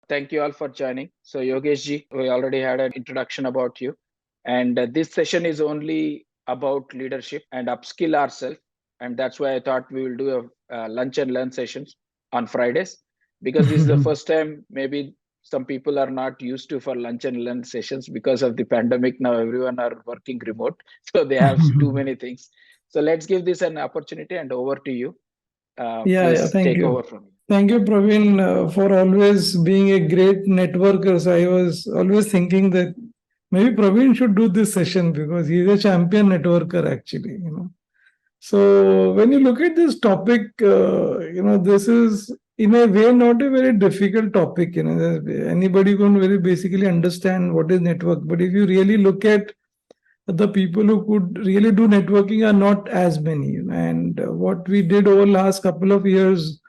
Thank you all for joining. So, Yogesh ji, we already had an introduction about you. And this session is only about leadership and upskill ourselves. And that's why I thought we will do a lunch and learn sessions on Fridays, because this is the first time maybe some people are not used to for lunch and learn sessions because of the pandemic. Now everyone are working remote, so they have too many things. So let's give this an opportunity, and over to you. Yeah, Please thank take you. over from you. Thank you, Praveen, for always being a great networker. So I was always thinking that maybe Praveen should do this session because he's a champion networker, actually. So when you look at this topic, this is in a way not a very difficult topic. Anybody can very basically understand what is network. But if you really look at the people who could really do networking are not as many. And what we did over last couple of years,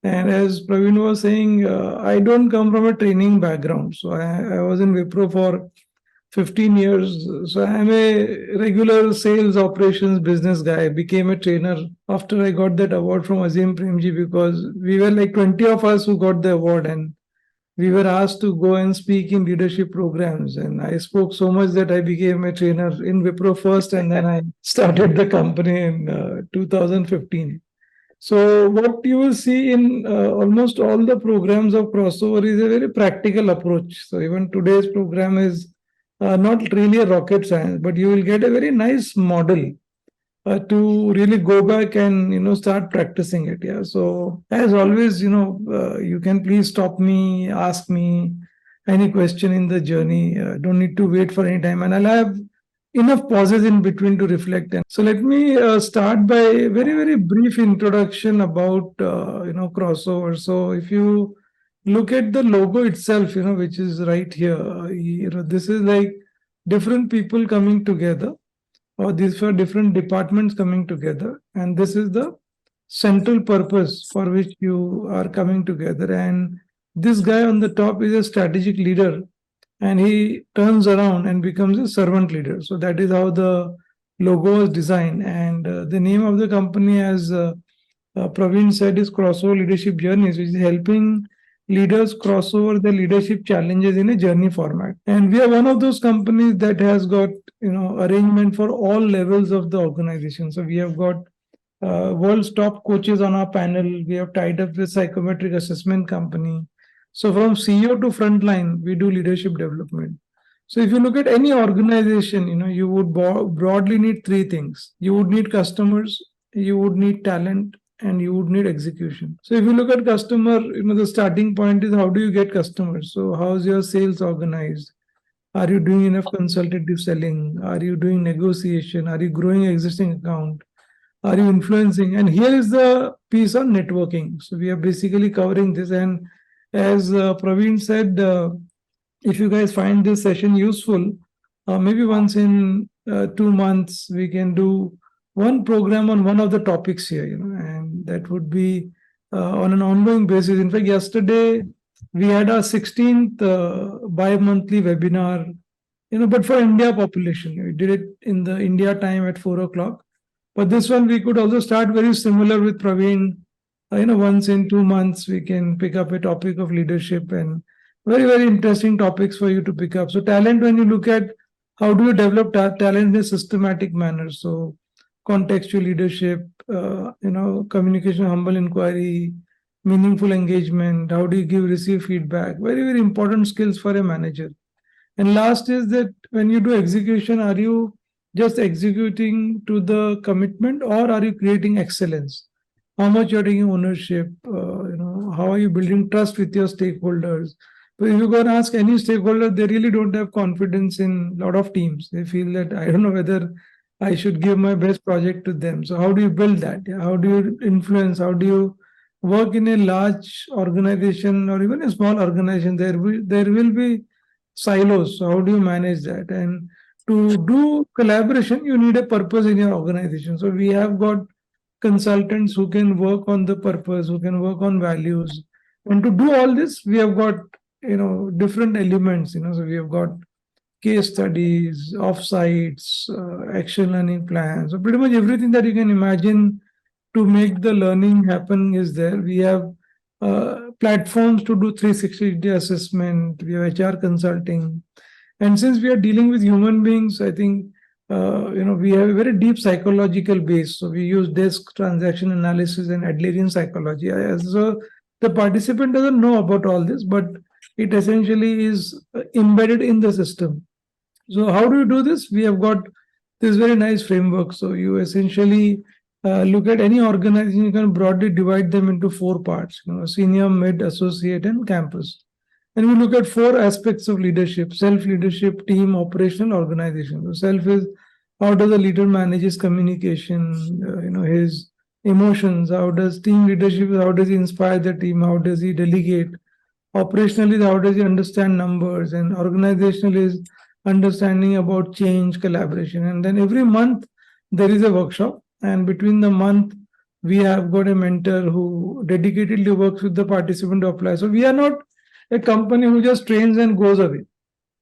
and as Praveen was saying, I don't come from a training background. So I was in Wipro for 15 years. So I'm a regular sales operations business guy. I became a trainer after I got that award from Azim Premji because we were like 20 of us who got the award, and we were asked to go and speak in leadership programs. And I spoke so much that I became a trainer in Wipro first, and then I started the company in 2015. So what you will see in almost all the programs of crossover is a very practical approach. So even today's program is not really a rocket science, but you will get a very nice model to really go back and start practicing it. Yeah. So as always, you can please stop me, ask me any question in the journey. Don't need to wait for any time, and I'll have enough pauses in between to reflect. And so let me start by a very very brief introduction about crossover. So if you look at the logo itself, which is right here, this is like different people coming together, or these were different departments coming together, and this is the central purpose for which you are coming together. And this guy on the top is a strategic leader, and he turns around and becomes a servant leader. So that is how the logo is designed. And the name of the company, as Praveen said, is Crossover Leadership Journeys, which is helping leaders cross over the leadership challenges in a journey format. And we are one of those companies that has got arrangement for all levels of the organization. So we have got world's top coaches on our panel. We have tied up with psychometric assessment company. So from CEO to frontline, we do leadership development. So if you look at any organization, you would broadly need three things. You would need customers, you would need talent, and you would need execution. So if you look at customer, the starting point is how do you get customers? So how's your sales organized? Are you doing enough consultative selling? Are you doing negotiation? Are you growing existing account? Are you influencing? And here is the piece on networking. So we are basically covering this. And as Praveen said, if you guys find this session useful, maybe once in 2 months we can do one program on one of the topics here, and that would be on an ongoing basis. In fact, yesterday we had our 16th bi-monthly webinar, but for India population. We did it in the India time at 4 o'clock. But this one we could also start very similar with Praveen. Once in 2 months we can pick up a topic of leadership, and very, very interesting topics for you to pick up. So talent, when you look at how do you develop talent in a systematic manner. So contextual leadership, communication, humble inquiry, meaningful engagement, how do you give, receive feedback, very, very important skills for a manager. And last is that when you do execution, are you just executing to the commitment, or are you creating excellence? How much you're taking ownership? How are you building trust with your stakeholders? But if you go and ask any stakeholder, they really don't have confidence in a lot of teams. They feel that I don't know whether I should give my best project to them. So how do you build that? How do you influence? How do you work in a large organization or even a small organization? There will be silos. So how do you manage that? And to do collaboration, you need a purpose in your organization. So we have got consultants who can work on the purpose, who can work on values. And to do all this, we have got different elements. So we have got case studies, offsites, action learning plans. So pretty much everything that you can imagine to make the learning happen is there. We have platforms to do 360-degree assessment. We have HR consulting. And since we are dealing with human beings, I think we have a very deep psychological base. So we use desk transaction analysis and Adlerian psychology. So the participant doesn't know about all this, but it essentially is embedded in the system. So how do you do this? We have got this very nice framework. So you essentially look at any organization, you can broadly divide them into 4 parts, senior, mid, associate, and campus. And we look at 4 aspects of leadership: self-leadership, team, operational, organization. So self is how does the leader manage his communication, his emotions. How does team leadership, how does he inspire the team? How does he delegate? Operationally, how does he understand numbers? And organizational is understanding about change, collaboration. And then every month there is a workshop, and between the month we have got a mentor who dedicatedly works with the participant to apply. So we are not a company who just trains and goes away.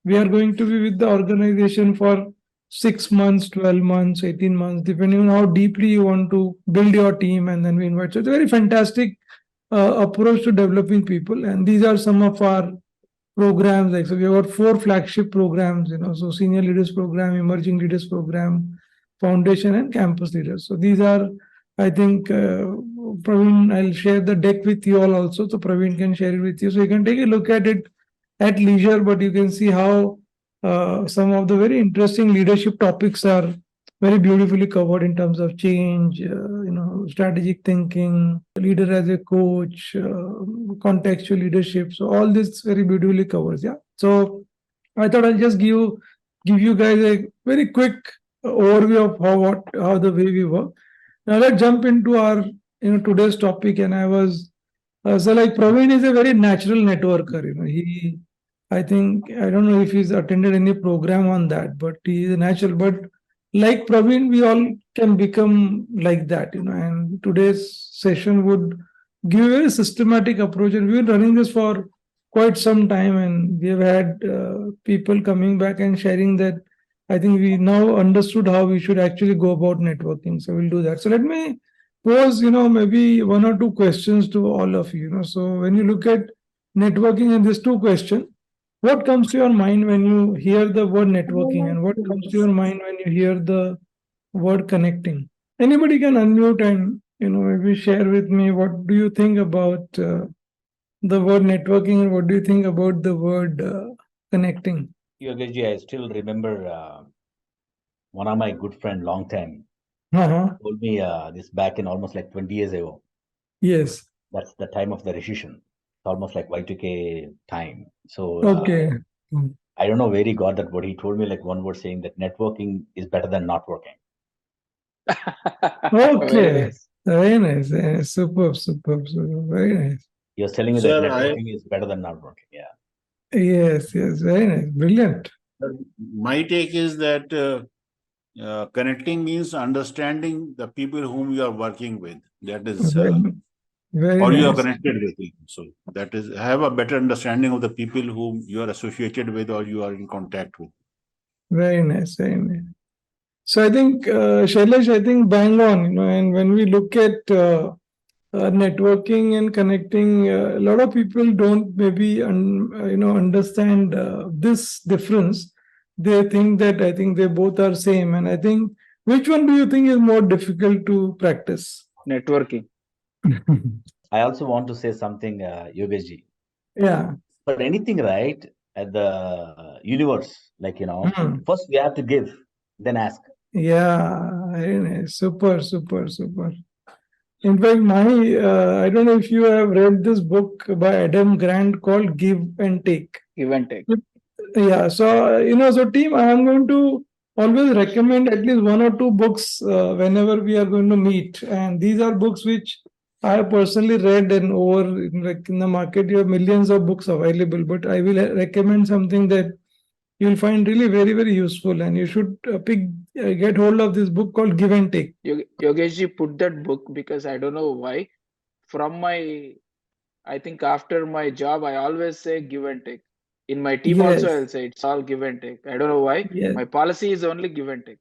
We are going to be with the organization for 6 months, 12 months, 18 months, depending on how deeply you want to build your team. And then we invite. So it's a very fantastic approach to developing people. And these are some of our programs. Like, so we have got 4 flagship programs, so senior leaders program, emerging leaders program, foundation, and campus leaders. So these are, I think, Praveen, I'll share the deck with you all also. So Praveen can share it with you. So you can take a look at it at leisure, but you can see how some of the very interesting leadership topics are very beautifully covered in terms of change, strategic thinking, leader as a coach, contextual leadership. So all this very beautifully covers. Yeah. So I thought I'll just give you guys a very quick overview of how the way we work. Now let's jump into our today's topic. And I was so like Praveen is a very natural networker. I think I don't know if he's attended any program on that, but he is a natural. But like Praveen, we all can become like that, And today's session would give a very systematic approach, and we've been running this for quite some time, and we have had people coming back and sharing that. I think we now understood how we should actually go about networking. So we'll do that. So let me pose, maybe 1 or 2 questions to all of you. So when you look at networking and these 2 questions, what comes to your mind when you hear the word networking, and what comes to your mind when you hear the word connecting? Anybody can unmute and maybe share with me, what do you think about the word networking, and what do you think about the word connecting? Yogesh, I still remember one of my good friend, long time, told me this back in almost like 20 years ago. Yes. That's the time of the recession. It's almost like Y2K time. So Okay. I don't know where he got that, but he told me like one word saying that networking is better than not working. Okay. Very nice. Superb. Very nice. He was telling me that networking is better than not working. Yeah. Yes. Very nice. Brilliant. My take is that connecting means understanding the people whom you are working with. That is, very or nice. you are connected with them. So that is, have a better understanding of the people whom you are associated with or you are in contact with. Very nice. So I think, Shailesh, I think bang on, and when we look at networking and connecting, a lot of people don't maybe, understand this difference. They think that I think they both are same. And I think, which one do you think is more difficult to practice? Networking. I also want to say something, Yogesh. Yeah. For anything, right, at the universe, like, first we have to give, then ask. Yeah, very nice. Super. In fact, I don't know if you have read this book by Adam Grant called Give and Take. Give and take. Yeah. So, so team, I am going to always recommend at least 1 or 2 books whenever we are going to meet. And these are books which I have personally read, and over like in the market, you have millions of books available. But I will recommend something that you'll find really very, very useful, and you should get hold of this book called Give and Take. Yogesh put that book because I don't know why. I think after my job, I always say give and take. In my team also, I'll say it's all give and take. I don't know why. Yes. My policy is only give and take.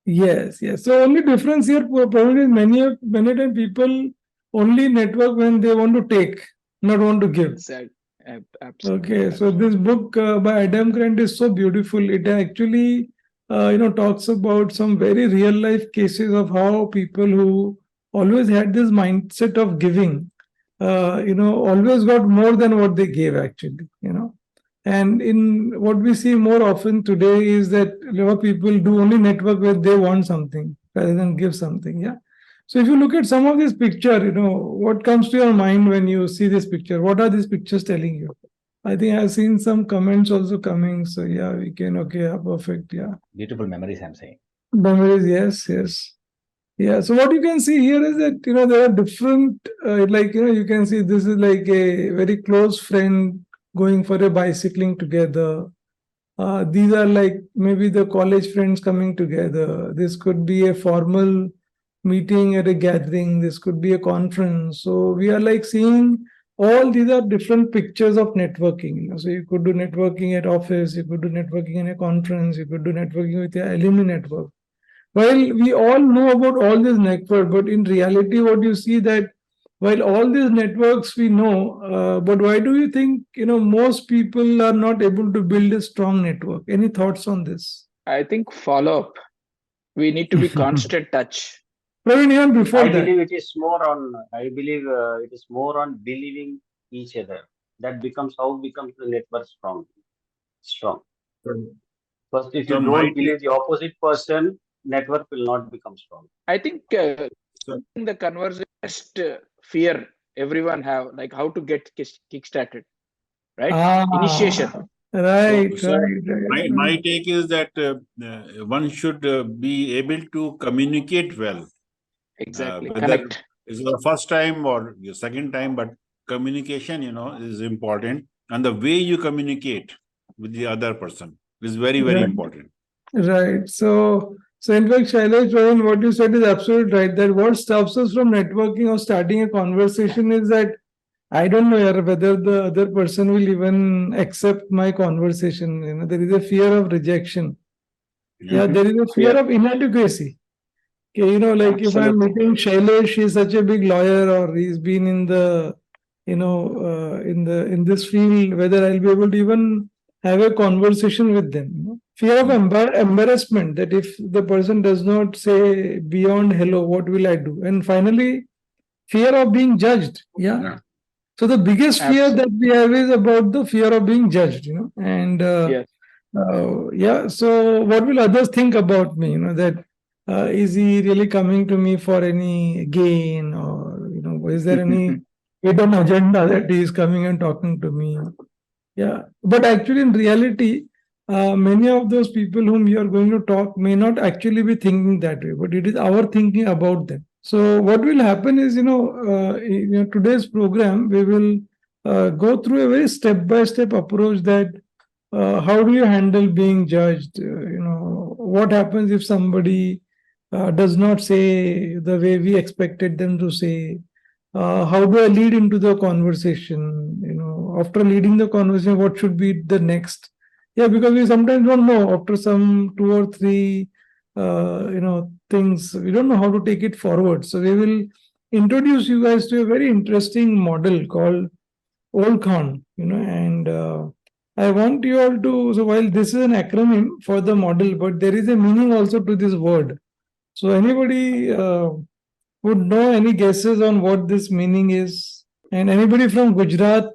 Yes. So only difference here probably is many times people only network when they want to take. not want to give. Exactly. Okay, so this book by Adam Grant is so beautiful. It actually, talks about some very real life cases of how people who always had this mindset of giving, always got more than what they gave actually, And in what we see more often today is that a lot of people do only network where they want something rather than give something. Yeah. So if you look at some of this picture, what comes to your mind when you see this picture? What are these pictures telling you? I think I've seen some comments also coming. So yeah, we can, okay, yeah, perfect. Yeah. Beautiful memories, I'm saying. Memories, yes, yes. Yeah, so what you can see here is that, there are different, you can see this is like a very close friend going for a bicycling together. These are like maybe the college friends coming together. This could be a formal meeting at a gathering. This could be a conference. So we are like seeing all these are different pictures of networking. So you could do networking at office, you could do networking in a conference, you could do networking with your alumni network. Well, we all know about all this network, but in reality, what you see that while all these networks we know, but why do you think most people are not able to build a strong network? Any thoughts on this? I think follow up. We need to be constant touch. Praveen, even before I that. believe it is more on. I believe it is more on believing each other. That becomes how becomes the network strong. First, if you So don't believe the opposite person, network will not become strong. I think the conversation just fear everyone have, like how to get kick-started, right? Initiation. Right, So right. my take is that one should be able to communicate well. Exactly. Whether Connect. it's the first time or the second time, but communication, is important. And the way you communicate with the other person is very, very important. Right. So in fact, Shailesh, Praveen, what you said is absolutely right. That what stops us from networking or starting a conversation is that I don't know whether the other person will even accept my conversation. There is a fear of rejection. Yeah, there is a fear of inadequacy. Okay, like if I'm meeting Shailesh, he's such a big lawyer, or he's been in the, in this field, whether I'll be able to even have a conversation with them. Fear of embarrassment, that if the person does not say beyond hello, what will I do? And finally, fear of being judged. Yeah. So the biggest fear that we have is about the fear of being judged. And so what will others think about me? That is he really coming to me for any gain, or is there any hidden agenda that he is coming and talking to me? Yeah, but actually, in reality, many of those people whom you are going to talk may not actually be thinking that way, but it is our thinking about them. So what will happen is, today's program, we will go through a very step-by-step approach that how do you handle being judged? What happens if somebody does not say the way we expected them to say? How do I lead into the conversation? After leading the conversation, what should be the next? Yeah, because we sometimes don't know after some 2 or 3, things, we don't know how to take it forward. So we will introduce you guys to a very interesting model called Olkhan, and I want you all to, so while this is an acronym for the model, but there is a meaning also to this word. So anybody would know any guesses on what this meaning is? And anybody from Gujarat,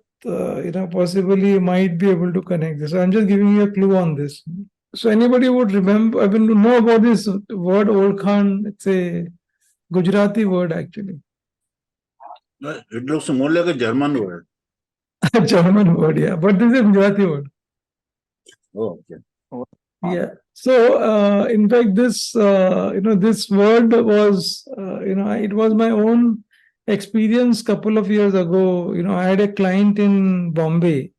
possibly might be able to connect this. So I'm just giving you a clue on this. So anybody would remember, know about this word Olkhan? It's a Gujarati word actually. It looks more like a German word. German word, yeah, but this is a Gujarati word. Oh, okay. Yeah. So, in fact, this this word was, it was my own experience. Couple of years ago, I had a client in Bombay,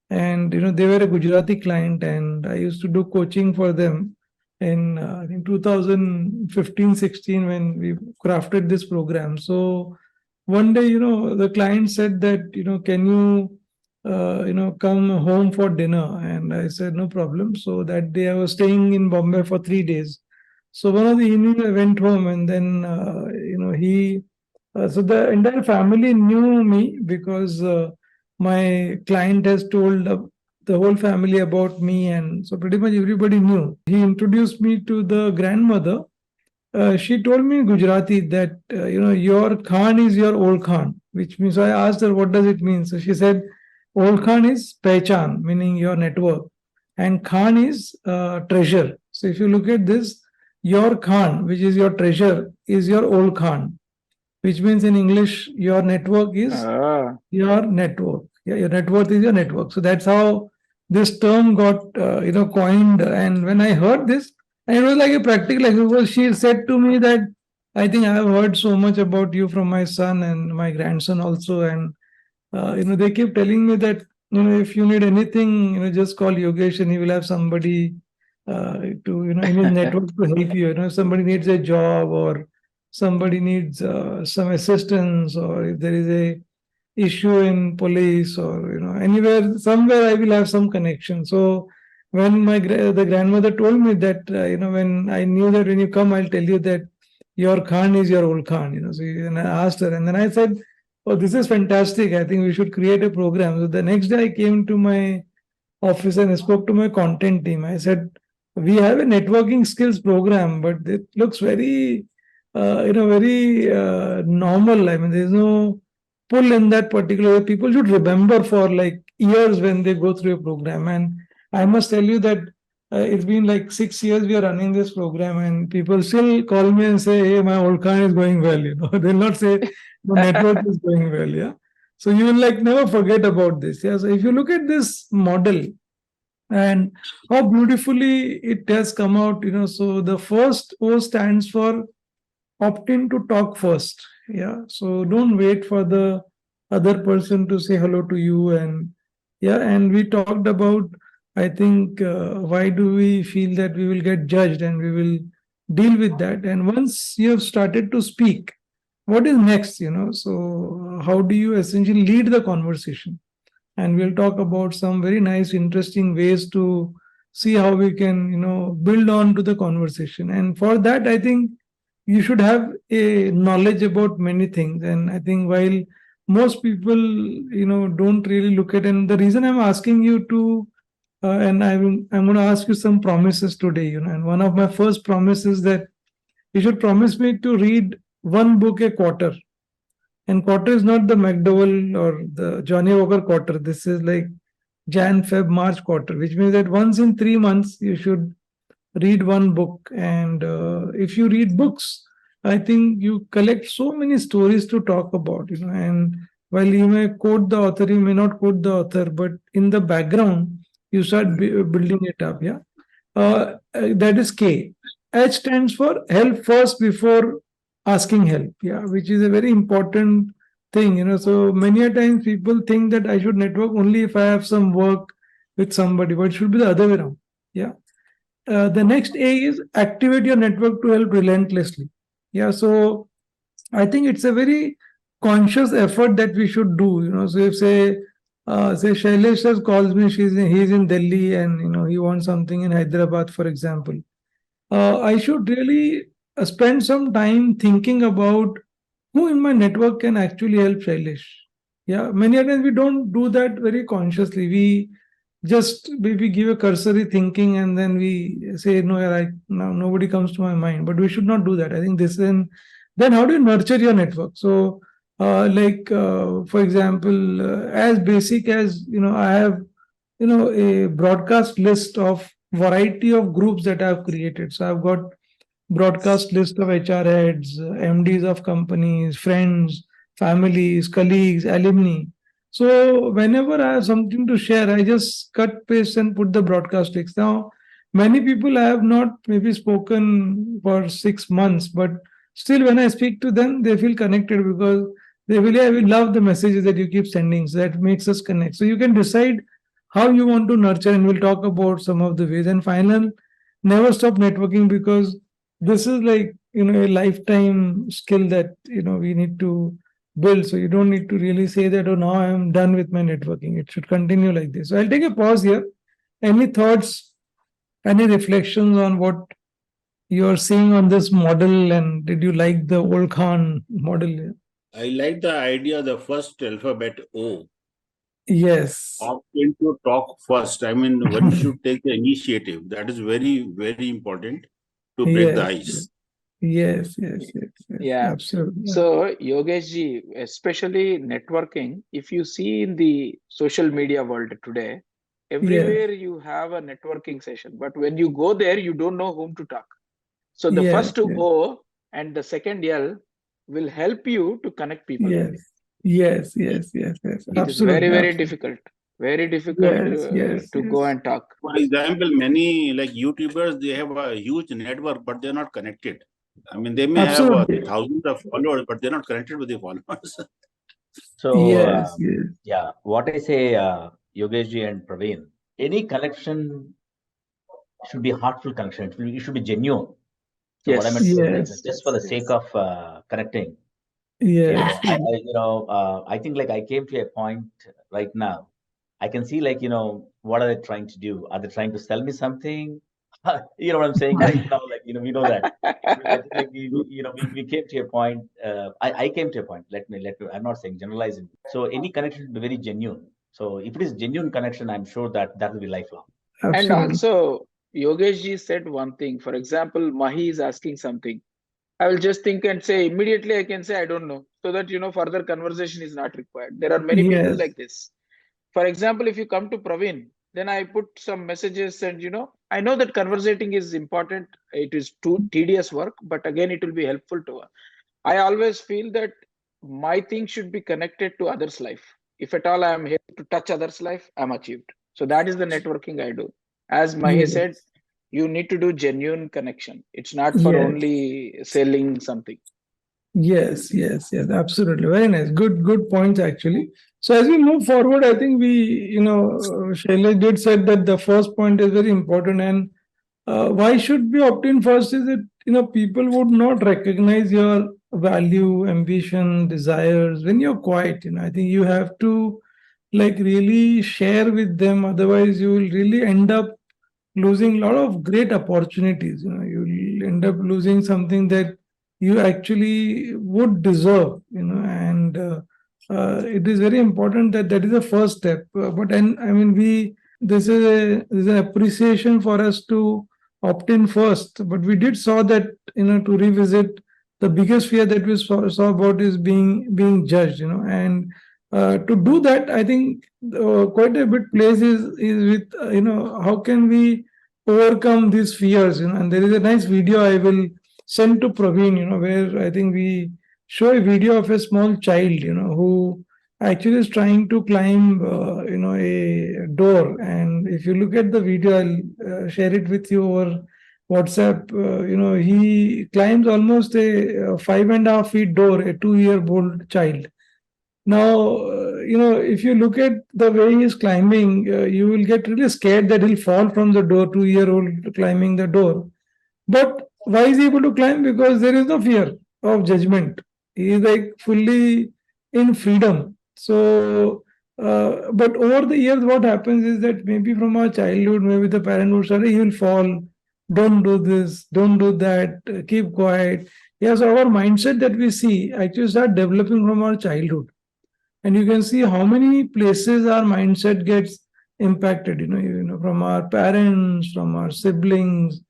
and they were a Gujarati client, and I used to do coaching for them in I think 2015-16 when we crafted this program. So one day, the client said that, can you come home for dinner? And I said, no problem. So that day I was staying in Bombay for 3 days. So one of the evening I went home, and then, he So the entire family knew me because my client has told the whole family about me, and so pretty much everybody knew. He introduced me to the grandmother. She told me in Gujarati that your Khan is your old Khan, which means, so I asked her what does it mean. So she said, old Khan is pehchan, meaning your network, and Khan is treasure. So if you look at this, your Khan, which is your treasure, is your old Khan, which means in English, your network is Ah, your network. Yeah, your net worth is your network. So that's how this term got coined. And when I heard this, and it was like a practical example. She said to me that I think I have heard so much about you from my son and my grandson also, and they keep telling me that if you need anything, just call Yogesh and he will have somebody to in his network to help you. If somebody needs a job or somebody needs some assistance, or if there is a issue in police or anywhere somewhere, I will have some connection. So when the grandmother told me that when I knew that when you come I'll tell you that your Khan is your old Khan. So and I asked her, and then I said, oh, this is fantastic, I think we should create a program. So the next day I came to my office and I spoke to my content team. I said, we have a networking skills program, but it looks very very normal. I mean, there's no pull in that particular way. People should remember for like years when they go through a program. And I must tell you that it's been like 6 years we are running this program, and people still call me and say, hey, my old car is going well. They'll not say the network is going well. Yeah. So you will like never forget about this. Yeah. So if you look at this model and how beautifully it has come out, so the first O stands for opt in to talk first. Yeah. So don't wait for the other person to say hello to you. And yeah, and we talked about, I think, why do we feel that we will get judged, and we will deal with that. And once you have started to speak, what is next? So how do you essentially lead the conversation? And we'll talk about some very nice, interesting ways to see how we can, build on to the conversation. And for that, I think you should have a knowledge about many things. And I think while most people don't really look at, and the reason I'm asking you to and I'm going to ask you some promises today, and one of my first promises that you should promise me to read one book a quarter. And quarter is not the McDowell or the Johnny Walker quarter. This is like Jan, Feb, March quarter, which means that once in 3 months you should read one book. And if you read books, I think you collect so many stories to talk about. And while you may quote the author, you may not quote the author, but in the background you start building it up. Yeah, that is K. H stands for help first before asking help. Yeah, which is a very important thing. So many a times people think that I should network only if I have some work with somebody, but it should be the other way around. Yeah. The next A is activate your network to help relentlessly. Yeah, so I think it's a very conscious effort that we should do. So if say Shailesh has calls me, he's in Delhi, and he wants something in Hyderabad, for example. I should really spend some time thinking about who in my network can actually help Shailesh. Yeah, many times we don't do that very consciously. We just maybe give a cursory thinking and then we say, no, now nobody comes to my mind. But we should not do that. I think this then how do you nurture your network? So for example, as basic as I have a broadcast list of variety of groups that I've created. So I've got broadcast list of HR heads, MDs of companies, friends, families, colleagues, alumni. So whenever I have something to share, I just cut, paste, and put the broadcast links. Now, many people I have not maybe spoken for 6 months, but still when I speak to them, they feel connected because they really, I will love the messages that you keep sending. So that makes us connect. So you can decide how you want to nurture, and we'll talk about some of the ways. And final, never stop networking, because this is like a lifetime skill that we need to build. So you don't need to really say that, oh, now I'm done with my networking. It should continue like this. So I'll take a pause here. Any thoughts, any reflections on what you are seeing on this model, and did you like the old Khan model? I like the idea of the first alphabet O. Yes. Opt to talk first. I mean, one should take the initiative. That is very, very important to break the Yes. ice. Yes. Yeah. Absolutely. So, Yogesh ji, especially networking, if you see in the social media world today, everywhere you have a networking session, but when you go there, you don't know whom to talk. So the Yes. first O and the second L will help you to connect people. Yes. It is Absolutely. very difficult. Very difficult to go and talk. For example, many like YouTubers, they have a huge network, but they're not connected. I mean, they may have thousands of followers, but they're not connected with the followers. So, yeah, what I say, Yogesh ji and Praveen, any connection should be a heartful connection. It should be genuine. So Yes. what I meant to say is just for the sake of connecting. I think like I came to a point right now. I can see like, what are they trying to do? Are they trying to sell me something? You know what I'm saying right now? Like, we know that. I think like, we came to a point. I came to a point. Let me. I'm not saying generalizing. So any connection should be very genuine. So if it is genuine connection, I'm sure that will be lifelong. And also, Yogesh ji said one thing. For example, Mahi is asking something. I will just think and say immediately. I can say I don't know, so that further conversation is not required. There are many people like this. For example, if you come to Praveen, then I put some messages, and I know that conversating is important. It is too tedious work, but again, it will be helpful to us. I always feel that my thing should be connected to others' life. If at all I am here to touch others' life, I'm achieved. So that is the networking I do. As Mahi said, you need to do genuine connection. It's not for only selling something. Yes, absolutely. Very nice. Good points actually. So as we move forward, I think Shailesh did said that the first point is very important, and why should we opt in first is that people would not recognize your value, ambition, desires when you're quiet. I think you have to like really share with them, otherwise you will really end up losing a lot of great opportunities. You'll end up losing something that you actually would deserve. And it is very important that is the first step. This is an appreciation for us to opt in first, but we did saw that to revisit the biggest fear that we saw about is being judged. And to do that, I think quite a bit plays is with how can we overcome these fears. And there is a nice video I will send to Praveen, where I think we show a video of a small child, who actually is trying to climb a door. And if you look at the video, I'll share it with you over WhatsApp. He climbs almost a 5.5 feet door, a 2-year-old child. Now, if you look at the way he's climbing, you will get really scared that he'll fall from the door, 2-year-old climbing the door. But why is he able to climb? Because there is no fear of judgment. He is like fully in freedom. So, but over the years, what happens is that maybe from our childhood, maybe the parent would say, he will fall, don't do this, don't do that, keep quiet. Yes, our mindset that we see actually start developing from our childhood. And you can see how many places our mindset gets impacted, from our parents, from our siblings,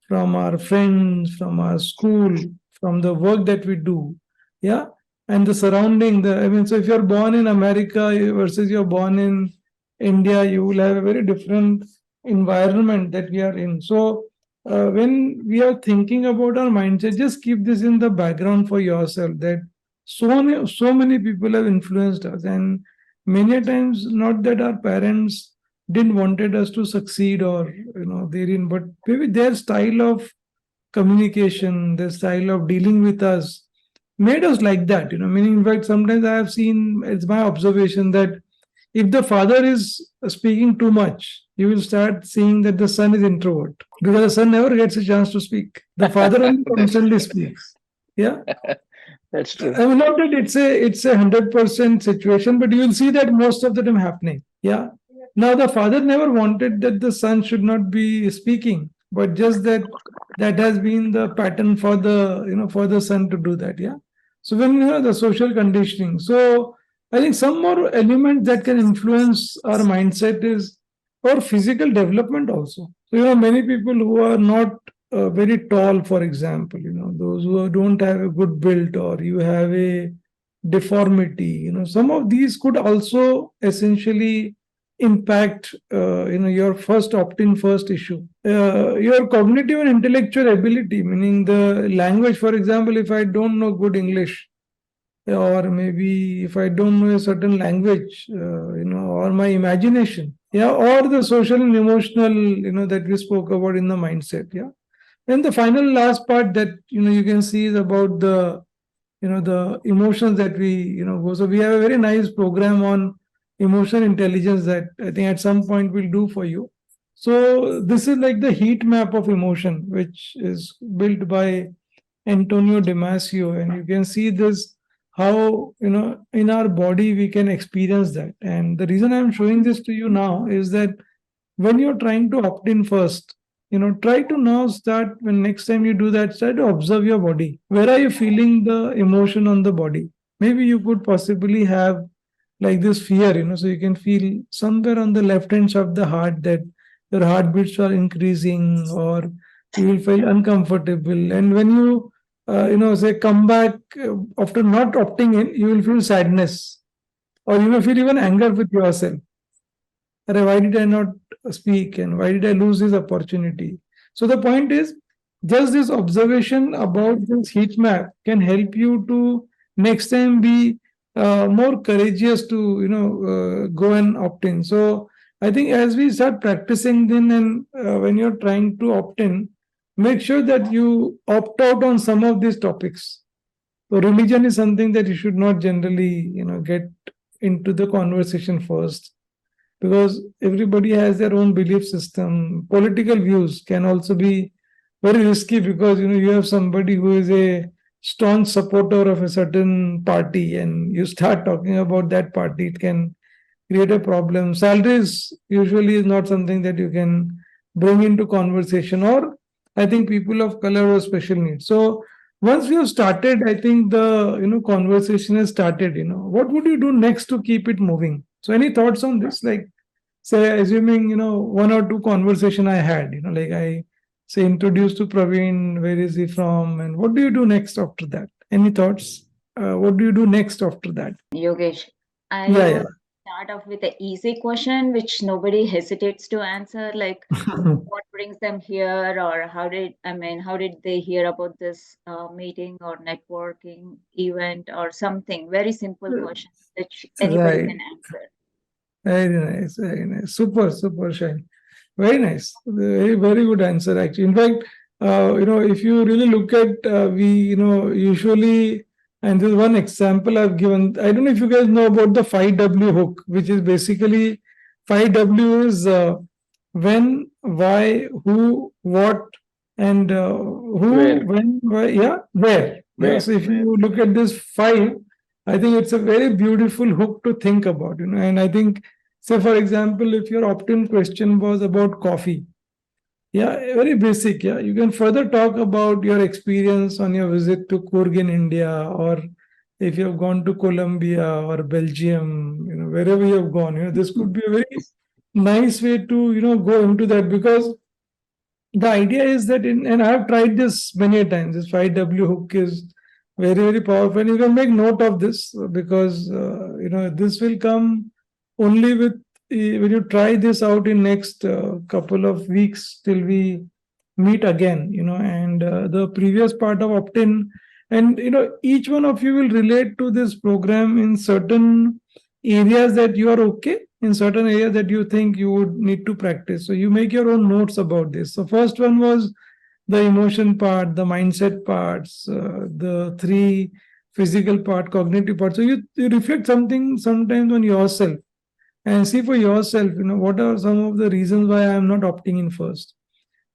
from our friends, from our school, from the work that we do. Yeah. And the surrounding, so if you're born in America versus you're born in India, you will have a very different environment that we are in. So when we are thinking about our mindset, just keep this in the background for yourself, that so many people have influenced us, and many times not that our parents didn't wanted us to succeed or therein, but maybe their style of communication, their style of dealing with us made us like that. Meaning, in fact, sometimes I have seen, it's my observation that if the father is speaking too much, you will start seeing that the son is introvert, because the son never gets a chance to speak. The father only constantly speaks. Yeah. That's true. I mean, not that it's a 100% situation, but you will see that most of the time happening. Yeah. Now the father never wanted that the son should not be speaking, but just that has been the pattern for the son to do that. Yeah. So when the social conditioning. So I think some more elements that can influence our mindset is our physical development also. So many people who are not very tall, for example, those who don't have a good build, or you have a deformity, some of these could also essentially impact your first opt-in first issue. Your cognitive and intellectual ability, meaning the language. For example, if I don't know good English, or maybe if I don't know a certain language, or my imagination, or the social and emotional, that we spoke about in the mindset. And the final last part that you can see is about the the emotions that we go. So we have a very nice program on emotional intelligence that I think at some point we'll do for you. So this is like the heat map of emotion, which is built by Antonio Damasio, and you can see this how in our body we can experience that. And the reason I'm showing this to you now is that when you're trying to opt in first, try to now start, when next time you do that, try to observe your body. Where are you feeling the emotion on the body? Maybe you could possibly have like this fear, so you can feel somewhere on the left hand side of the heart that your heartbeats are increasing, or you will feel uncomfortable. And when you say come back after not opting in, you will feel sadness, or you may feel even anger with yourself. Why did I not speak, and why did I lose this opportunity? So the point is, just this observation about this heat map can help you to next time be more courageous to go and opt in. So I think as we start practicing then, and when you're trying to opt in, make sure that you opt out on some of these topics. So religion is something that you should not generally get into the conversation first, because everybody has their own belief system. Political views can also be very risky, because you have somebody who is a staunch supporter of a certain party, and you start talking about that party, it can create a problem. Salaries usually is not something that you can bring into conversation, or I think people of color or special needs. So once we have started, I think the conversation has started. What would you do next to keep it moving? So any thoughts on this? Like, say, assuming one or two conversation I had, like I say introduced to Praveen, where is he from, and what do you do next after that? Any thoughts? What do you do next after that? Yogesh, I Yeah, would start off with an easy question which nobody hesitates to answer, like what brings them here, or how did they hear about this meeting or networking event or something? Very simple question which anybody right. can answer. Very nice, very nice. Super, super shine. Very nice. Very, very good answer, actually. In fact, if you really look at, we, usually, and there's one example I've given. I don't know if you guys know about the 5W hook, which is basically 5W is when, why, who, what, and who, Where. when, why, where. Where. So if you look at this 5, I think it's a very beautiful hook to think about, and I think, say, for example, if your opt-in question was about coffee, very basic. You can further talk about your experience on your visit to Coorg in India, or if you have gone to Colombia or Belgium, wherever you have gone. This could be a very nice way to go into that, because the idea is that and I've tried this many times. This 5W hook is very, very powerful. And you can make note of this, because this will come only with when you try this out in next couple of weeks till we meet again. And the previous part of opt-in, and each one of you will relate to this program in certain areas that you are okay, in certain areas that you think you would need to practice. So you make your own notes about this. So first one was the emotion part, the mindset parts, the 3 physical part, cognitive part. So you reflect something sometimes on yourself, and see for yourself, what are some of the reasons why I am not opting in first.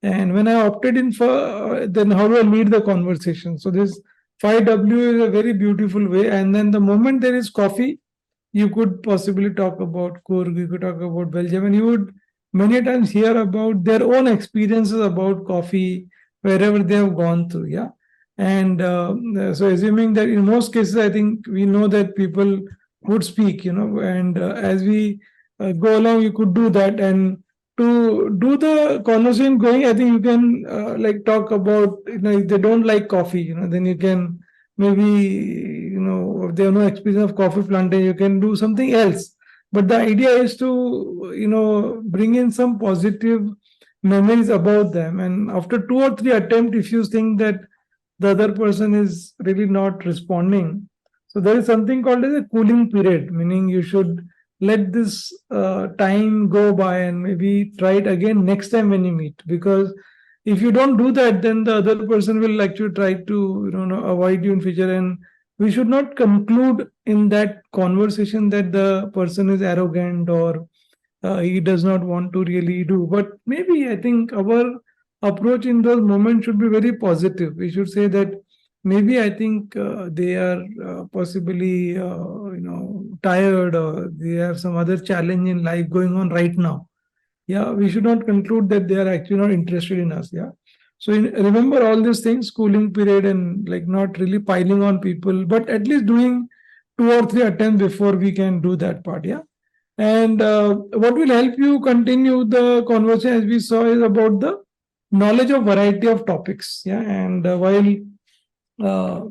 And when I opted in for, then how do I lead the conversation? So this 5W is a very beautiful way. And then the moment there is coffee, you could possibly talk about Coorg, you could talk about Belgium, and you would many times hear about their own experiences about coffee wherever they have gone through. And so assuming that in most cases, I think we know that people would speak, and as we go along, you could do that. And to do the conversation going, I think you can like talk about, if they don't like coffee, then you can maybe, if they have no experience of coffee planting, you can do something else. But the idea is to, bring in some positive memories about them. And after 2 or 3 attempts, if you think that the other person is really not responding, so there is something called as a cooling period, meaning you should let this time go by and maybe try it again next time when you meet. Because if you don't do that, then the other person will actually try to avoid you in future. And we should not conclude in that conversation that the person is arrogant or he does not want to really do. But maybe I think our approach in those moments should be very positive. We should say that maybe I think they are possibly tired, or they have some other challenge in life going on right now. Yeah, we should not conclude that they are actually not interested in us. Yeah. So remember all these things, cooling period, and like not really piling on people, but at least doing 2 or 3 attempts before we can do that part. Yeah. And what will help you continue the conversation, as we saw, is about the knowledge of variety of topics. Yeah. And while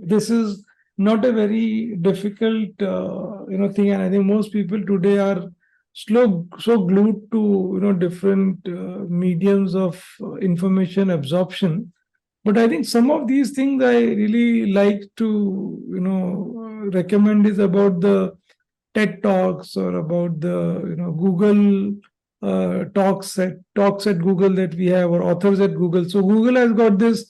this is not a very difficult thing, and I think most people today are so glued to different mediums of information absorption. But I think some of these things I really like to recommend is about the TED Talks, or about the Google talks at Google that we have, or authors at Google. So Google has got this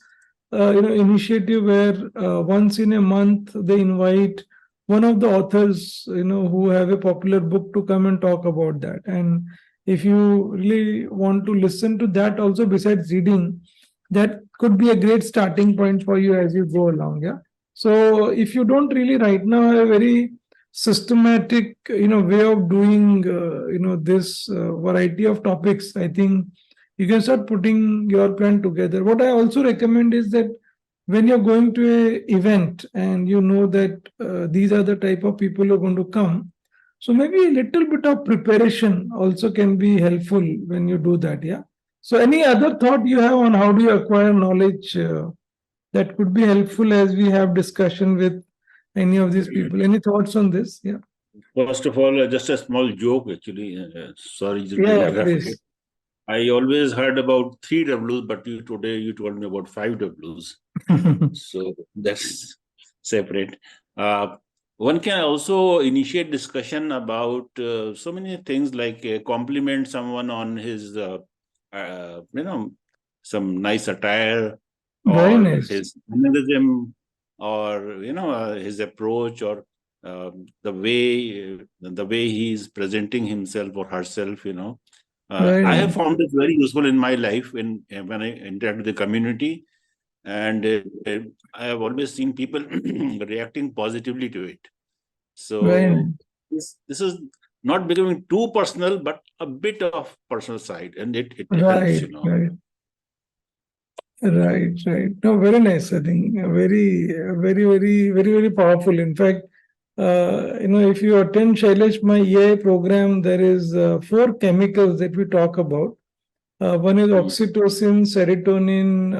initiative where once in a month they invite one of the authors who have a popular book to come and talk about that. And if you really want to listen to that also besides reading, that could be a great starting point for you as you go along. Yeah. So if you don't really right now have a very systematic way of doing this variety of topics, I think you can start putting your plan together. What I also recommend is that when you're going to an event and you know that these are the type of people who are going to come, so maybe a little bit of preparation also can be helpful when you do that. Yeah. So any other thought you have on how do you acquire knowledge that could be helpful as we have discussion with any of these people? Any thoughts on this? Yeah. First of all, just a small joke, actually. Sorry to Yeah, interrupt. please. I always heard about 3 Ws, but today you told me about 5 Ws. So that's separate. One can also initiate discussion about so many things, like compliment someone on his, some nice attire, Very or nice. his mannerism, or his approach, or the way he's presenting himself or herself. Very I have nice. found this very useful in my life when I interact with the community, and I have always seen people reacting positively to it. Very So nice. this is not becoming too personal, but a bit of personal side, and it Right, helps. right. No, very nice. I think very powerful. In fact, if you attend Shailesh, my EI program, there is 4 chemicals that we talk about. One is oxytocin, serotonin,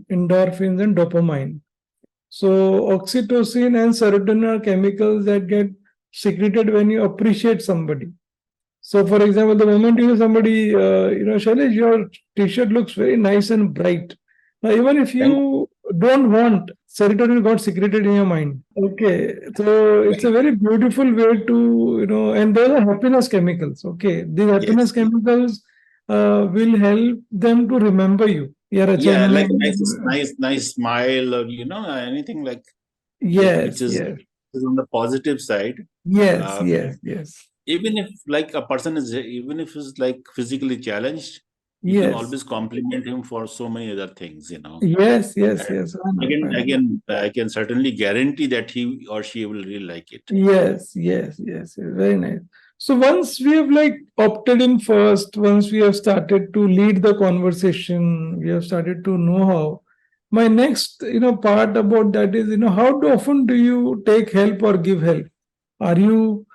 endorphins, and dopamine. So oxytocin and serotonin are chemicals that get secreted when you appreciate somebody. So, for example, the moment you somebody, Shailesh, your T-shirt looks very nice and bright. Now, even if you don't want, serotonin got secreted in your mind. Okay, so it's a very beautiful way to, and those are happiness chemicals. Okay, these happiness chemicals will help them to remember you. Yeah, like a nice smile, or anything like which is on the positive side. Yes. Even if a person is, even if he's like physically challenged, you can always compliment him for so many other things. Yes. Again, I can certainly guarantee that he or she will really like it. Yes. Very nice. So once we have opted in first, once we have started to lead the conversation, we have started to know how, my next, part about that is, how often do you take help or give help? Are you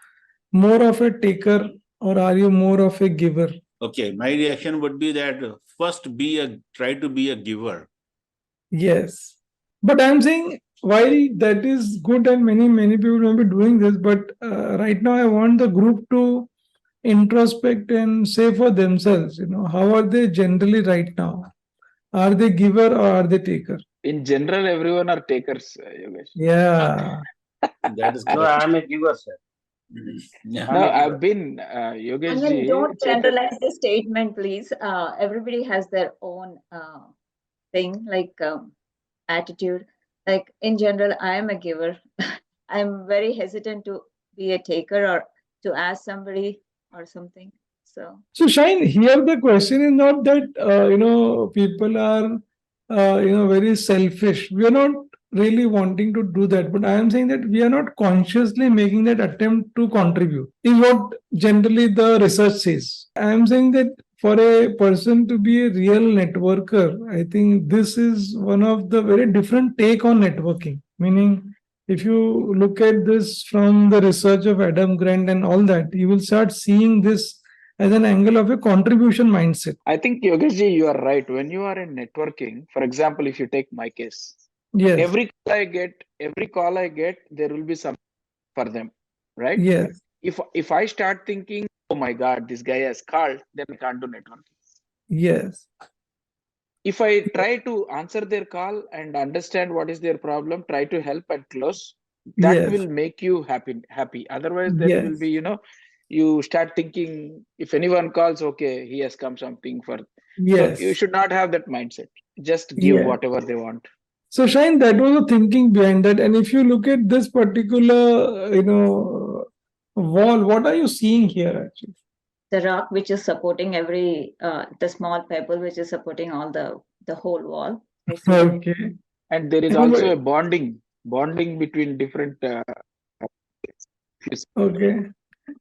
more of a taker or are you more of a giver? Okay, my reaction would be that first try to be a giver. Yes. But I'm saying while that is good and many people will be doing this, but right now I want the group to introspect and say for themselves, how are they generally right now? Are they giver or are they taker? In general, everyone are takers, Yogesh. Yeah. That is No, correct. I'm a giver, sir. Yeah. I'm No, a giver. I've been, I Yogesh mean, ji, don't generalize the statement, please. Everybody has their own thing, like attitude. Like in general, I am a giver. I'm very hesitant to be a taker or to ask somebody or something. So Shine, here the question is not that people are very selfish. We are not really wanting to do that, but I am saying that we are not consciously making that attempt to contribute. Is what generally the research says. I am saying that for a person to be a real networker, I think this is one of the very different take on networking. Meaning, if you look at this from the research of Adam Grant and all that, you will start seeing this as an angle of a contribution mindset. I think, Yogesh ji, you are right. When you are in networking, for example, if you take my case, Yes. every call I get, there will be something for them, right? Yes. If I start thinking, oh my God, this guy has called, then I can't do networking. Yes. If I try to answer their call and understand what is their problem, try to help and close, that Yes. will make you happy. Otherwise, then Yes. will be, you start thinking if anyone calls, okay, he has come something for. So you Yes. should not have that mindset. Just give Yes. whatever they want. So Shine, that was the thinking behind that. And if you look at this particular, wall, what are you seeing here actually? The rock which is supporting the small pebble which is supporting all the whole wall. I see that. Okay. And there is also a bonding between different. Okay.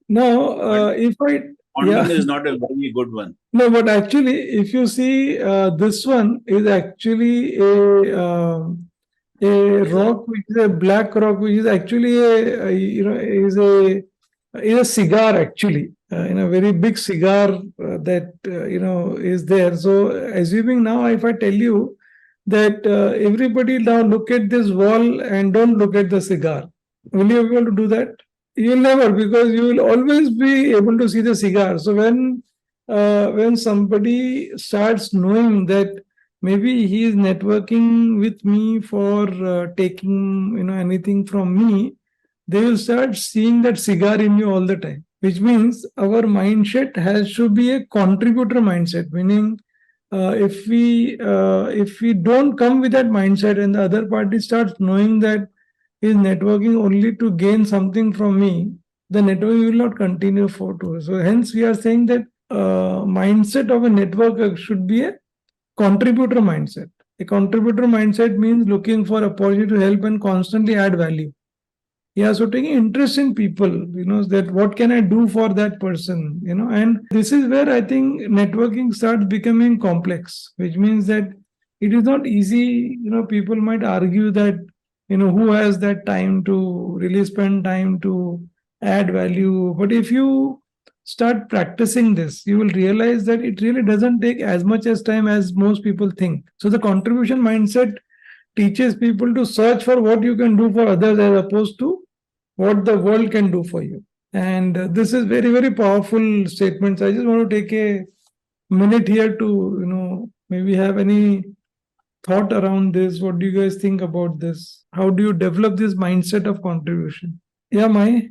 Now, But if I bonding is not a very good one. No, but actually, if you see, this one is actually a rock, which is a black rock, which is actually is a cigar actually, a very big cigar that is there. So, assuming now, if I tell you that everybody now look at this wall and don't look at the cigar, will you be able to do that? You'll never, because you will always be able to see the cigar. So when somebody starts knowing that maybe he is networking with me for taking anything from me, they will start seeing that cigar in you all the time, which means our mindset has to be a contributor mindset, meaning if we don't come with that mindset and the other party starts knowing that he is networking only to gain something from me, the networking will not continue for two. So hence we are saying that mindset of a networker should be a contributor mindset. A contributor mindset means looking for opportunity to help and constantly add value. Yeah, so taking interest in people, that what can I do for that person, and this is where I think networking starts becoming complex, which means that it is not easy. People might argue that, who has that time to really spend time to add value. But if you start practicing this, you will realize that it really doesn't take as much as time as most people think. So the contribution mindset teaches people to search for what you can do for others as opposed to what the world can do for you. And this is very powerful statements. I just want to take a minute here to maybe have any thought around this. What do you guys think about this? How do you develop this mindset of contribution? Yeah, Mai,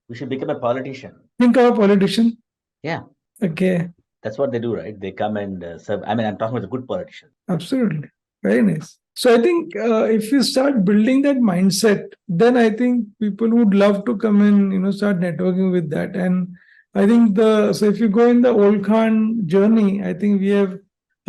We should become a politician. think of a politician. Yeah, Okay, that's what they do, right? They come and serve. I mean, I'm talking about a good politician. absolutely. Very nice. So I think if you start building that mindset, then I think people would love to come and start networking with that. And I think so if you go in the old Khan journey, I think we have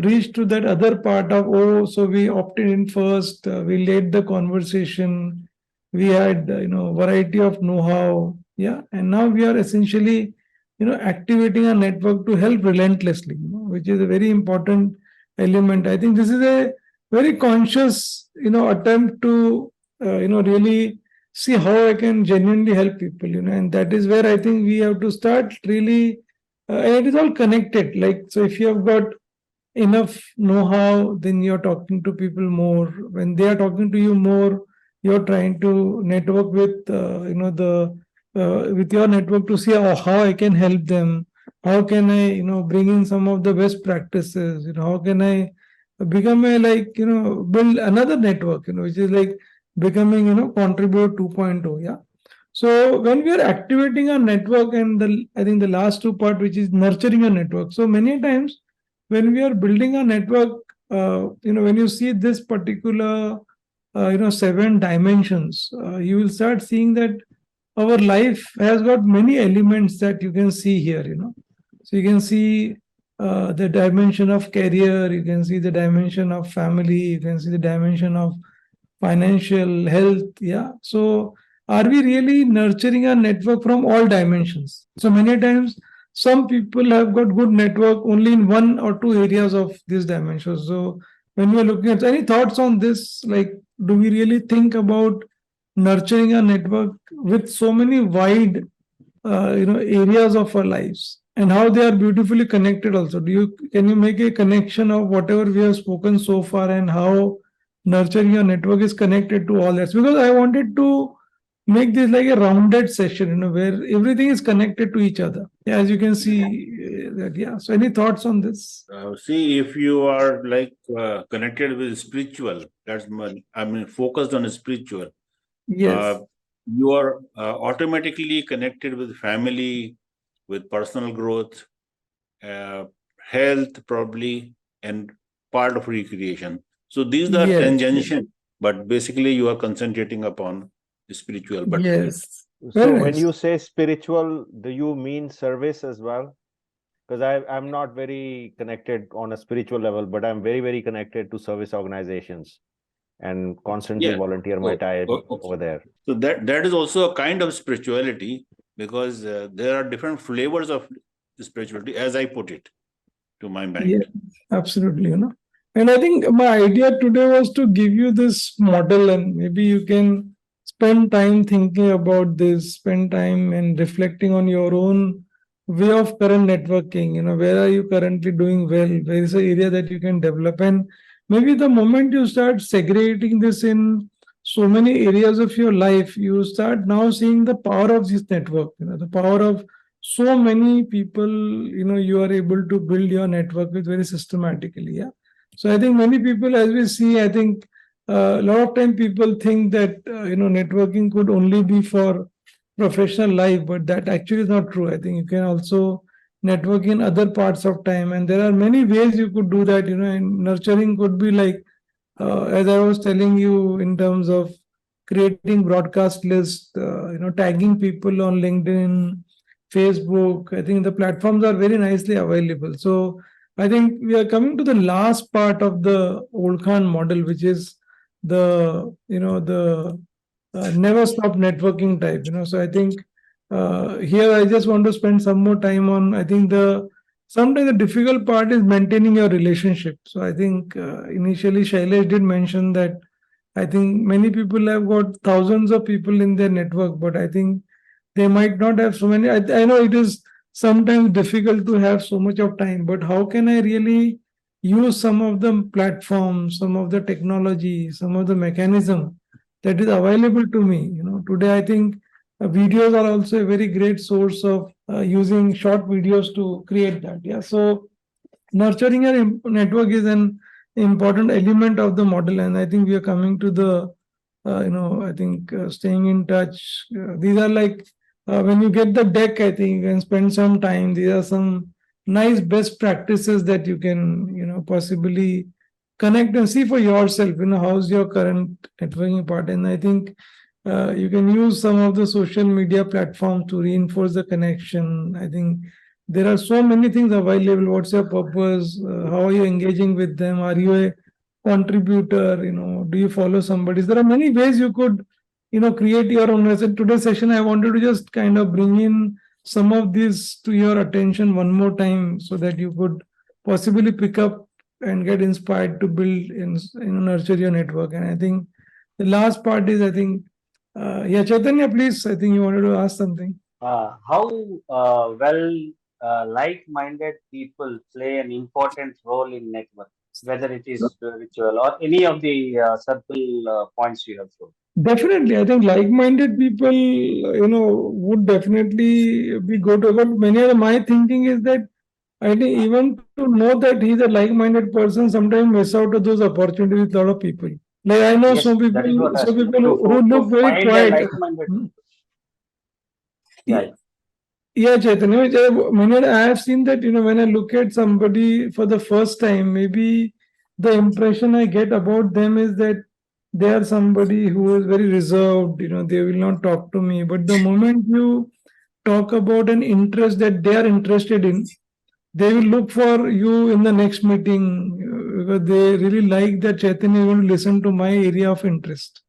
reached to that other part of, so we opted in first, we led the conversation, we had variety of know-how, yeah, and now we are essentially activating a network to help relentlessly, which is a very important element. I think this is a very conscious, attempt to, really see how I can genuinely help people, and that is where I think we have to start really, and it is all connected. Like, so if you have got enough know-how, then you're talking to people more. When they are talking to you more, you're trying to network with, with your network to see how I can help them. How can I, bring in some of the best practices? How can I become a, like, build another network, which is like becoming, contributor 2.0. Yeah. So when we are activating our network, and I think the last two part, which is nurturing a network. So many times when we are building a network, when you see this particular, 7 dimensions, you will start seeing that our life has got many elements that you can see here. So you can see the dimension of career, you can see the dimension of family, you can see the dimension of financial health. Yeah. So are we really nurturing a network from all dimensions? So many times some people have got good network only in one or two areas of these dimensions. So when we're looking at any thoughts on this, like, do we really think about nurturing a network with so many wide, areas of our lives, and how they are beautifully connected also? Can you make a connection of whatever we have spoken so far, and how nurturing your network is connected to all that? Because I wanted to make this like a rounded session, where everything is connected to each other. Yeah, as you can see, that. Yeah. So any thoughts on this? See, if you are like connected with spiritual, focused on spiritual, Yes. you are automatically connected with family, with personal growth, health probably, and part of recreation. So these are Yes. tangential, but basically you are concentrating upon spiritual. But Yes. So Very when nice. you say spiritual, do you mean service as well? Because I'm not very connected on a spiritual level, but I'm very, very connected to service organizations and constantly yeah, volunteer my time okay. over there. So that is also a kind of spirituality, because there are different flavors of spirituality, as I put it to my mind. Yeah, absolutely. And I think my idea today was to give you this model, and maybe you can spend time thinking about this, spend time and reflecting on your own way of current networking. Where are you currently doing well? Where is the area that you can develop? And maybe the moment you start segregating this in so many areas of your life, you start now seeing the power of this network, the power of so many people, you are able to build your network with very systematically. Yeah. So I think many people, as we see, I think a lot of time people think that, networking could only be for professional life, but that actually is not true. I think you can also network in other parts of time, and there are many ways you could do that, and nurturing could be like, as I was telling you, in terms of creating broadcast lists, tagging people on LinkedIn, Facebook. I think the platforms are very nicely available. So I think we are coming to the last part of the old Khan model, which is the never stop networking type. So I think here I just want to spend some more time on. I think sometimes the difficult part is maintaining your relationship. So I think initially Shailesh did mention that I think many people have got thousands of people in their network, but I think they might not have so many. I know it is sometimes difficult to have so much of time, but how can I really use some of the platforms, some of the technology, some of the mechanism that is available to me? Today I think videos are also a very great source of using short videos to create that. Yeah. So nurturing your network is an important element of the model, and I think we are coming to the I think staying in touch. These are like when you get the deck, I think you can spend some time. These are some nice best practices that you can possibly connect and see for yourself. How's your current networking part, and I think you can use some of the social media platforms to reinforce the connection. I think there are so many things available. What's your purpose? How are you engaging with them? Are you a contributor? Do you follow somebody? There are many ways you could create your own. As in today's session, I wanted to just kind of bring in some of these to your attention one more time, so that you could possibly pick up and get inspired to build and nurture your network. And I think the last part is, I think, yeah, Chaitanya, please, I think you wanted to ask something. How like-minded people play an important role in network, whether it is spiritual or any of the circle points you have shown? Definitely, I think like-minded people, would definitely be good. But many of my thinking is that I think even to know that he's a like-minded person, sometimes miss out of those opportunities with a lot of people. Like I know Yes, some that is what I people said. who To look very find a quiet. like-minded. Yeah. Yeah, Chaitanya, Many I have seen that, when I look at somebody for the first time, maybe the impression I get about them is that they are somebody who is very reserved, they will not talk to me. But the moment you talk about an interest that they are interested in, they will look for you in the next meeting because they really like that Chaitanya will listen to my area of interest.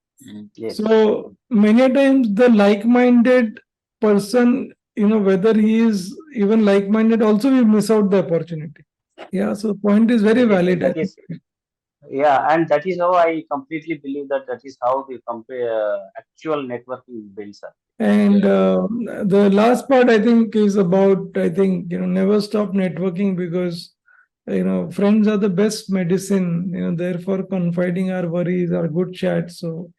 Yes. So many a times the like-minded person, whether he is even like-minded, also we miss out the opportunity. Yeah, so point is very valid. That is, yeah, and that is how I completely believe that is how the actual networking builds up. And the last part I think is about, I think, never stop networking because, friends are the best medicine, therefore confiding our worries, our good chats. So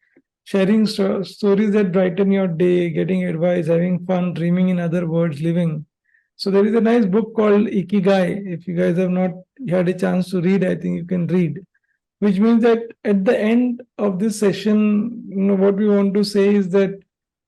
sharing stories that brighten your day, getting advice, having fun, dreaming, in other words, living. So there is a nice book called Ikigai. If you guys have not had a chance to read, I think you can read. Which means that at the end of this session, what we want to say is that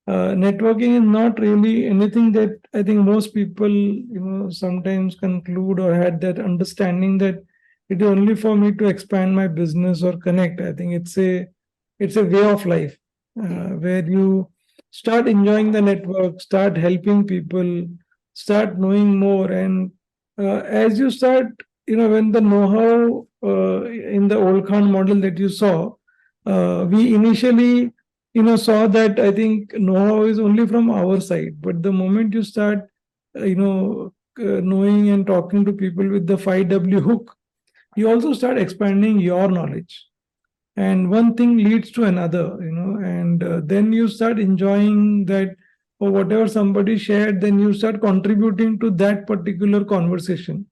networking is not really anything that I think most people, sometimes conclude or had that understanding that it is only for me to expand my business or connect. I think it's a way of life where you start enjoying the network, start helping people, start knowing more, and as you start, when the know-how in the old Khan model that you saw, we initially saw that I think know-how is only from our side. But the moment you start, knowing and talking to people with the 5W hook, you also start expanding your knowledge. And one thing leads to another, and then you start enjoying that, or whatever somebody shared, then you start contributing to that particular conversation.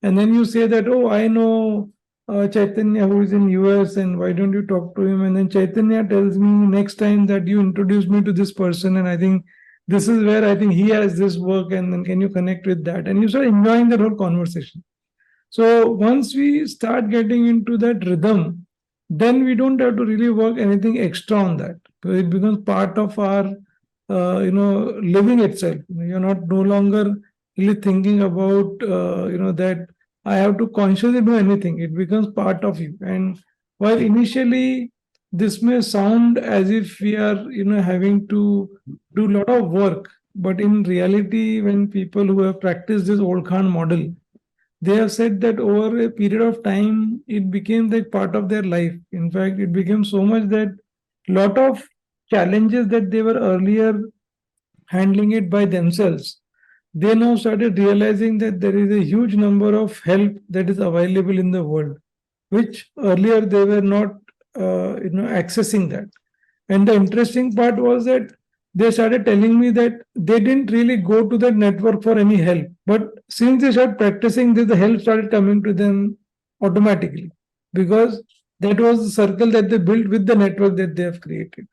And then you say that, oh, I know Chaitanya who is in US, and why don't you talk to him? And then Chaitanya tells me next time that you introduce me to this person, and I think this is where I think he has this work, and then can you connect with that? And you start enjoying that whole conversation. So once we start getting into that rhythm, then we don't have to really work anything extra on that. So it becomes part of our, living itself. You're not no longer really thinking about, that I have to consciously do anything. It becomes part of you. And while initially this may sound as if we are, having to do a lot of work, but in reality, when people who have practiced this old Khan model, they have said that over a period of time, it became like part of their life. In fact, it became so much that a lot of challenges that they were earlier handling it by themselves, they now started realizing that there is a huge number of help that is available in the world, which earlier they were not, accessing that. And the interesting part was that they started telling me that they didn't really go to that network for any help. But since they started practicing this, the help started coming to them automatically because that was the circle that they built with the network that they have created.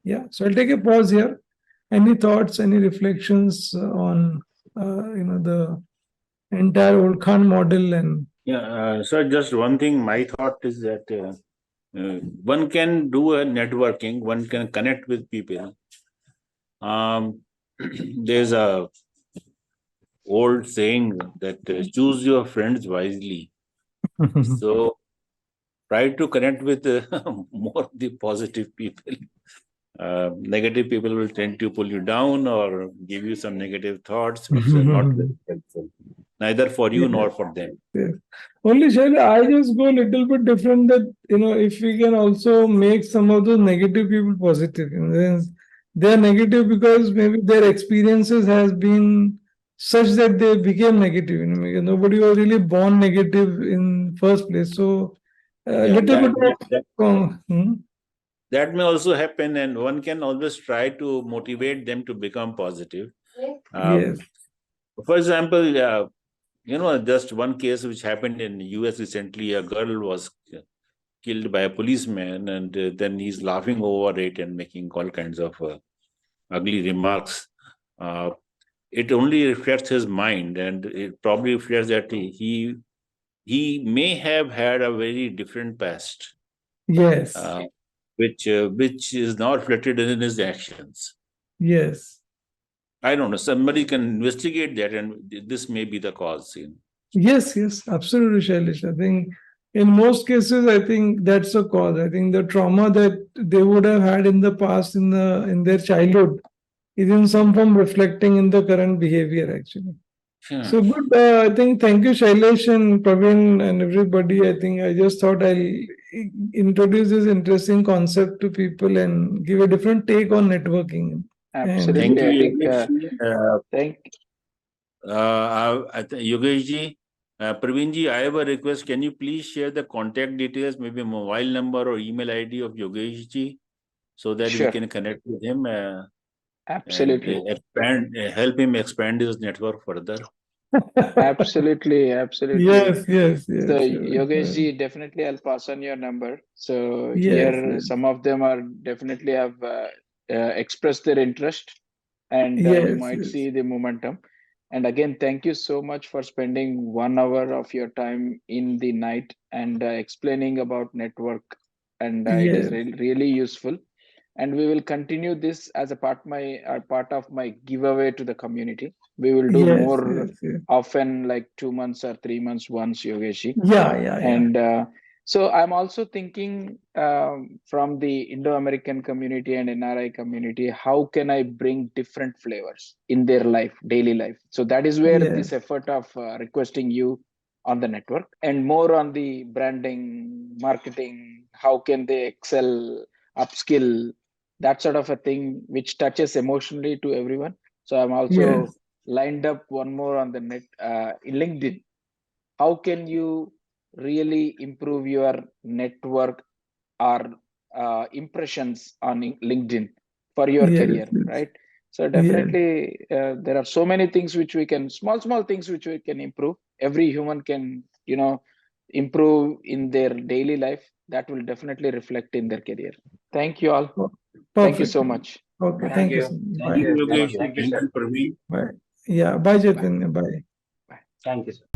Yeah. So I'll take a pause here. Any thoughts, any reflections on, the entire old Khan model? And yeah, so just one thing, my thought is that one can do a networking, one can connect with people. There's a old saying that choose your friends wisely. So try to connect with more the positive people. Negative people will tend to pull you down or give you some negative thoughts, which are not very helpful, neither for you nor for them. Yes. Only Shaila, I just go a little bit different that, if we can also make some of those negative people positive. They're negative because maybe their experiences has been such that they became negative. You know, because nobody was really born negative in first place. So little bit of that may also happen, and one can always try to motivate them to become positive. yes, For example, just one case which happened in the US recently, a girl was killed by a policeman, and then he's laughing over it and making all kinds of ugly remarks. It only reflects his mind, and it probably reflects that he may have had a very different past, yes, which is not reflected in his actions. yes. I don't know. Somebody can investigate that, and this may be the cause. Yes, yes, absolutely, Shailesh. I think in most cases, I think that's the cause. I think the trauma that they would have had in the past, in their childhood, is in some form reflecting in the current behavior, actually. Yeah. So good. I think thank you, Shailesh and Praveen and everybody. I think I just thought I'll introduce this interesting concept to people and give a different take on networking. Absolutely. Thank you, Thank Yogesh ji. Praveen ji, I have a request. Can you please share the contact details, maybe mobile number or email ID of Yogesh ji, so that we can connect with him? Absolutely. And help him expand his network further. Absolutely. Yes. So Yogesh ji, definitely I'll pass on your number. So yes. some of them are definitely have expressed their interest, and we might see the momentum. And again, thank you so much for spending 1 hour of your time in the night and explaining about network. And it is really useful. And we will continue this as a part of my giveaway to the community. We will do more often, like 2 months or 3 months once, Yogesh. And so I'm also thinking from the Indo-American community and NRI community, how can I bring different flavors in their life, daily life? So that is where this effort of requesting you on the network, and more on the branding, marketing, how can they excel, upskill, that sort of a thing, which touches emotionally to everyone. So I'm also lined up one more on the net, in LinkedIn. How can you really improve your network or impressions on LinkedIn for your career, right? So definitely there are so many things which we can, small things which we can improve. Every human can, improve in their daily life. That will definitely reflect in their career. Thank you all. Perfect. Thank you so much. Okay, Bye. thank you. Thank you, Yogesh. Thank you, sir. Praveen. Bye. Yeah, bye, Chaitanya. Bye. Thank you, sir.